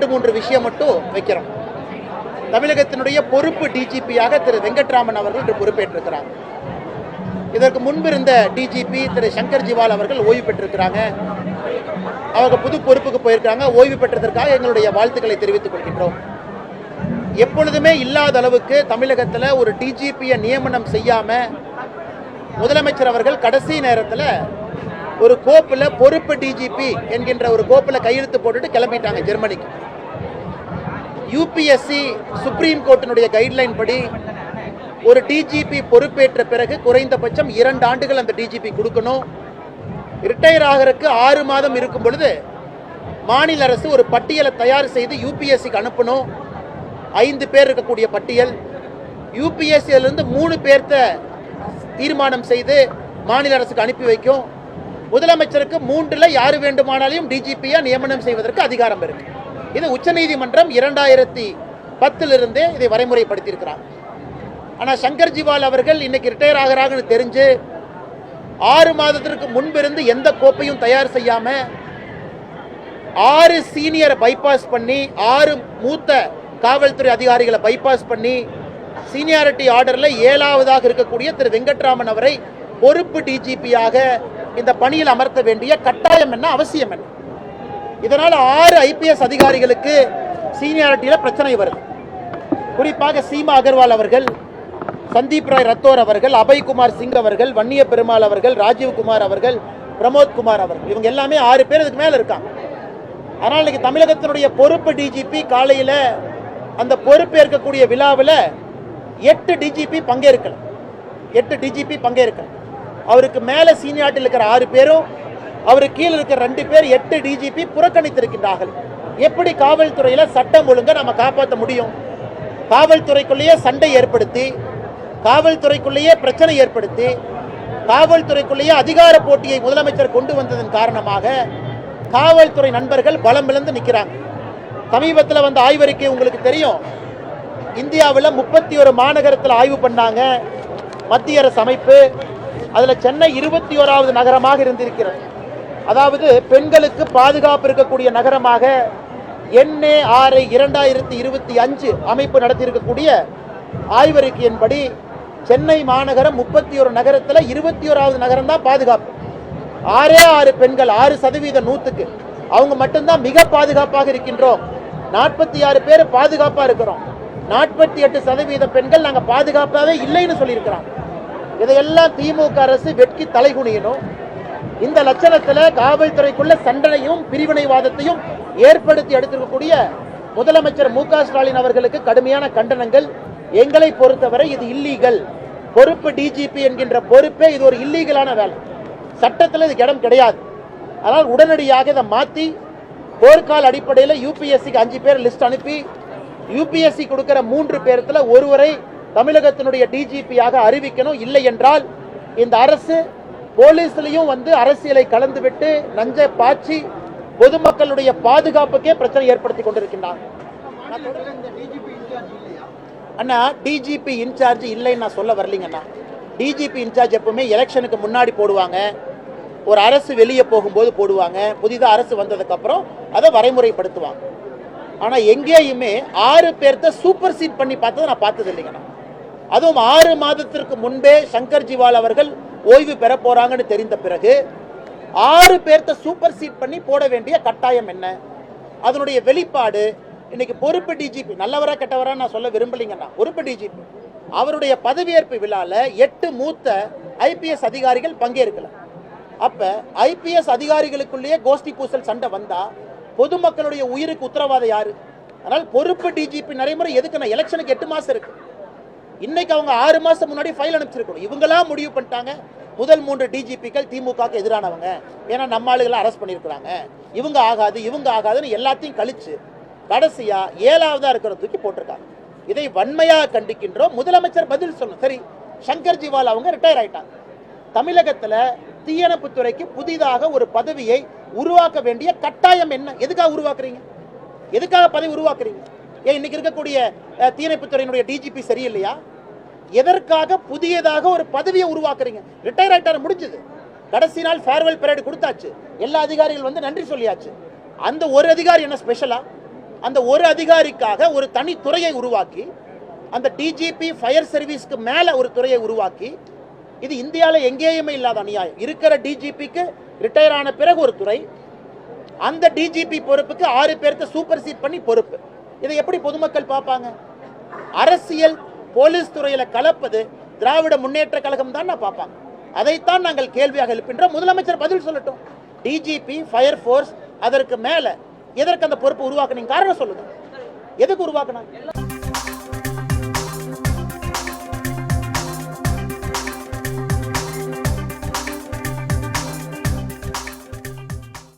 2-3 விஷயம் மட்டும் வைக்கிறோம். தமிழகத்தினுடைய பொறுப்பு டிஜிபியாக திரு வெங்கட்ராமன் அவர்கள் இன்று பொறுப்பேற்றிருக்கிறார். இதற்கு முன்பு இருந்த டிஜிபி திரு சங்கர் ஜிவால் அவர்கள் ஓய்வு பெற்றிருக்கிறாங்க. அவங்க புது பொறுப்புக்கு போயிருக்காங்க. ஓய்வு பெற்றதற்காக எங்களுடைய வாழ்த்துக்களை தெரிவித்துக் கொள்கின்றோம். எப்பொழுதுமே இல்லாத அளவுக்கு தமிழகத்தில் ஒரு டிஜிபியை நியமனம் செய்யாம முதலமைச்சர் அவர்கள் கடைசி நேரத்தில் ஒரு கோப்பில் பொறுப்பு டிஜிபி என்கின்ற ஒரு கோப்பில் கையெழுத்து போட்டுட்டு கிளம்பிட்டாங்க ஜெர்மனிக்கு. யூபிஎஸ்சி சுப்ரீம் கோர்ட்டினுடைய கைட்லைன் படி ஒரு டிஜிபி பொறுப்பேற்ற பிறகு குறைந்தபட்சம் 2 ஆண்டுகள் அந்த டிஜிபி கொடுக்கணும். ரிட்டையர் ஆகிறதுக்கு 6 மாதம் இருக்கும் பொழுது மாநில அரசு ஒரு பட்டியலை தயார் செய்து யூபிஎஸ்சிக்கு அனுப்பணும். 5 பேர் இருக்கக்கூடிய பட்டியல். யூபிஎஸ்சியிலிருந்து 3 பேர்த்த தீர்மானம் செய்து மாநில அரசுக்கு அனுப்பி வைக்கும். முதலமைச்சருக்கு 3ல் யார் வேண்டுமானாலும் டிஜிபியா நியமனம் செய்வதற்கு அதிகாரம் இருக்கு. இது உச்சநீதிமன்றம் 2010 இதை வரைமுறைப்படுத்தியிருக்கிறார். ஆனால் சங்கர் ஜிவால் அவர்கள் இன்னைக்கு ரிட்டையர் ஆகிறாங்கன்னு தெரிஞ்சு 6 மாதத்திற்கு முன்பிருந்து எந்த கோப்பையும் தயார் செய்யாம 6 சீனியரை பைபாஸ் பண்ணி 6 மூத்த காவல்துறை அதிகாரிகளை பைபாஸ் பண்ணி சீனியாரிட்டி ஆர்டர்ல 7வதாக இருக்கக்கூடிய திரு வெங்கட்ராமன் அவரை பொறுப்பு டிஜிபியாக இந்த பணியில் அமர்த்த வேண்டிய கட்டாயம் என்ன, அவசியம் என்ன? இதனால் 6 ஐபிஎஸ் அதிகாரிகளுக்கு சீனியாரிட்டியில் பிரச்சனை வருது. குறிப்பாக சீமா அகர்வால் அவர்கள், சந்தீப் ராய் ரத்தோர் அவர்கள், அபய்குமார் சிங் அவர்கள், வன்னிய பெருமாள் அவர்கள், ராஜீவ்குமார் அவர்கள், பிரமோத் குமார் அவர்கள், இவங்க எல்லாமே 6 பேர் இதுக்கு மேல இருக்காங்க. அதனால் இன்னைக்கு தமிழகத்தினுடைய பொறுப்பு டிஜிபி காலையில் அந்த பொறுப்பேற்கக்கூடிய விழாவில் 8 டிஜிபி பங்கேற்கல. அவருக்கு மேல சீனியாரிட்டியில் இருக்கிற 6 பேரும், அவருக்கு கீழே இருக்கிற 2 பேர் 8 டிஜிபி புறக்கணித்திருக்கின்றார்கள். எப்படி காவல்துறையில் சட்டம் ஒழுங்கை நம்ம காப்பாற்ற முடியும்? காவல்துறைக்குள்ளேயே சண்டை ஏற்படுத்தி, காவல்துறைக்குள்ளேயே பிரச்சனை ஏற்படுத்தி, காவல்துறைக்குள்ளேயே அதிகார போட்டியை முதலமைச்சர் கொண்டு வந்ததன் காரணமாக காவல்துறை நண்பர்கள் பலம் இழந்து நிற்கிறாங்க. சமீபத்தில் வந்த ஆய்வறிக்கை உங்களுக்கு தெரியும். இந்தியாவில் 31 மாநகரத்தில் ஆய்வு பண்ணாங்க மத்திய அரசு அமைப்பு. அதில் சென்னை 21வது நகரமாக இருந்திருக்கிறது. அதாவது பெண்களுக்கு பாதுகாப்பு இருக்கக்கூடிய நகரமாக NARI 2025 அமைப்பு நடத்தியிருக்கக்கூடிய ஆய்வறிக்கையின்படி சென்னை மாநகரம் 31 நகரத்தில் 21வது நகரம் தான் பாதுகாப்பு. 6 பெண்கள் 6% 100க்கு அவங்க மட்டும்தான் மிக பாதுகாப்பாக இருக்கின்றோம். 46 பேர் பாதுகாப்பாக இருக்கிறோம். 48% பெண்கள் நாங்கள் பாதுகாப்பாகவே இல்லைன்னு சொல்லியிருக்கிறோம். இதையெல்லாம் திமுக அரசு வெட்கி தலைகுனியணும். இந்த லட்சணத்தில் காவல்துறைக்குள்ள சண்டையும் பிரிவினைவாதத்தையும் ஏற்படுத்தி எடுத்திருக்கக்கூடிய முதலமைச்சர் மு.க. ஸ்டாலின் அவர்களுக்கு கடுமையான கண்டனங்கள். எங்களை பொறுத்தவரை இது இல்லீகல். பொறுப்பு டிஜிபி என்கின்ற பொறுப்பே இது ஒரு இல்லீகலான வேலை. சட்டத்தில் இதுக்கு இடம் கிடையாது. அதனால் உடனடியாக இதை மாற்றி போர்க்கால அடிப்படையில் யூபிஎஸ்சிக்கு 5 பேர் லிஸ்ட் அனுப்பி யூபிஎஸ்சி கொடுக்கிற 3 பேர்த்துல ஒருவரை தமிழகத்தினுடைய டிஜிபியாக அறிவிக்கணும். இல்லை என்றால் இந்த அரசு போலீஸ்லையும் அரசியலை கலந்துவிட்டு நஞ்சை பாய்ச்சி பொதுமக்களுடைய பாதுகாப்புக்கே பிரச்சனை ஏற்படுத்தி கொண்டிருக்கின்றார். அண்ணா, டிஜிபி இன்சார்ஜ் இல்லைன்னு நான் சொல்ல வரலீங்கண்ணா. டிஜிபி இன்சார்ஜ் எப்பவுமே எலெக்ஷனுக்கு முன்னாடி போடுவாங்க, ஒரு அரசு வெளியே போகும்போது போடுவாங்க, புதிதாக அரசு வந்ததுக்கு அப்புறம் அதை வரைமுறைப்படுத்துவாங்க. ஆனால் எங்கேயுமே 6 பேர்த்த சூப்பர் சீட் பண்ணி பார்த்ததை நான் பார்த்தது இல்லைங்கண்ணா. அதுவும் 6 மாதத்திற்கு முன்பே சங்கர் ஜிவால் அவர்கள் ஓய்வு பெற போறாங்கன்னு தெரிந்த பிறகு 6 பேர்த்த சூப்பர் சீட் பண்ணி போட வேண்டிய கட்டாயம் என்ன? அதனுடைய வெளிப்பாடு இன்னைக்கு பொறுப்பு டிஜிபி நல்லவரா கெட்டவரா நான் சொல்ல விரும்பலீங்கண்ணா. பொறுப்பு டிஜிபி அவருடைய பதவியேற்பு விழால 8 மூத்த ஐபிஎஸ் அதிகாரிகள் பங்கேற்கல. அப்ப ஐபிஎஸ் அதிகாரிகளுக்குள்ளேயே கோஷ்டி பூசல் சண்டை வந்தா பொதுமக்களுடைய உயிருக்கு உத்தரவாதம் யாரு? அதனால் பொறுப்பு டிஜிபி நடைமுறை எதுக்குன்னா எலெக்ஷனுக்கு 8 மாசம் இருக்கு. இன்னைக்கு அவங்க 6 மாசம் முன்னாடி ஃபைல் அனுப்பிச்சிருக்கணும். இவங்களாம் முடிவு பண்ணிட்டாங்க முதல் 3 டிஜிபிக்கள் திமுகவுக்கு எதிரானவங்க, ஏன்னா நம்ம ஆளுகளை அரெஸ்ட் பண்ணியிருக்கிறாங்க, இவங்க ஆகாதுன்னு எல்லாத்தையும் கழிச்சு கடைசியா 7வதா இருக்கிற தூக்கி போட்டிருக்காங்க. இதை வன்மையாக கண்டிக்கின்றோம். முதலமைச்சர் பதில் சொல்லணும். சரி, சங்கர் ஜிவால் அவங்க ரிட்டையர் ஆயிட்டாங்க. தமிழகத்தில் தீயணைப்புத்துறைக்கு புதிதாக ஒரு பதவியை உருவாக்க வேண்டிய கட்டாயம் என்ன? எதுக்காக உருவாக்குறீங்க? எதுக்காக பதவி உருவாக்குறீங்க? ஏன் இன்னைக்கு இருக்கக்கூடிய தீயணைப்புத்துறையினுடைய டிஜிபி சரியில்லையா? எதற்காக புதியதாக ஒரு பதவியை உருவாக்குறீங்க? ரிட்டையர் ஆயிட்டார், முடிஞ்சது. கடைசி நாள் ஃபேர்வெல் பரேடு கொடுத்தாச்சு, எல்லா அதிகாரிகள் நன்றி சொல்லியாச்சு. அந்த ஒரு அதிகாரி என்ன ஸ்பெஷலா? அந்த ஒரு அதிகாரிக்காக ஒரு தனி துறையை உருவாக்கி, அந்த டிஜிபி ஃபயர் சர்வீஸ்க்கு மேல ஒரு துறையை உருவாக்கி, இது இந்தியாவில் எங்கேயுமே இல்லாத அநியாயம். இருக்கிற டிஜிபிக்கு ரிட்டையர் ஆன பிறகு ஒரு துறை, அந்த டிஜிபி பொறுப்புக்கு 6 பேர்த்த சூப்பர் சீட் பண்ணி பொறுப்பு. இதை எப்படி பொதுமக்கள் பார்ப்பாங்க? அரசியல் போலீஸ் துறையில கலப்பது திராவிட முன்னேற்ற கழகம் தான் பார்ப்பாங்க. அதைத்தான் நாங்கள் கேள்வியாக எழுப்பின்றோம். முதலமைச்சர் பதில் சொல்லட்டும். டிஜிபி ஃபயர் ஃபோர்ஸ் அதற்கு மேல எதற்கு அந்த பொறுப்பு உருவாக்குனீங்க? காரணம் சொல்லுங்க. எதுக்கு உருவாக்குனாங்க?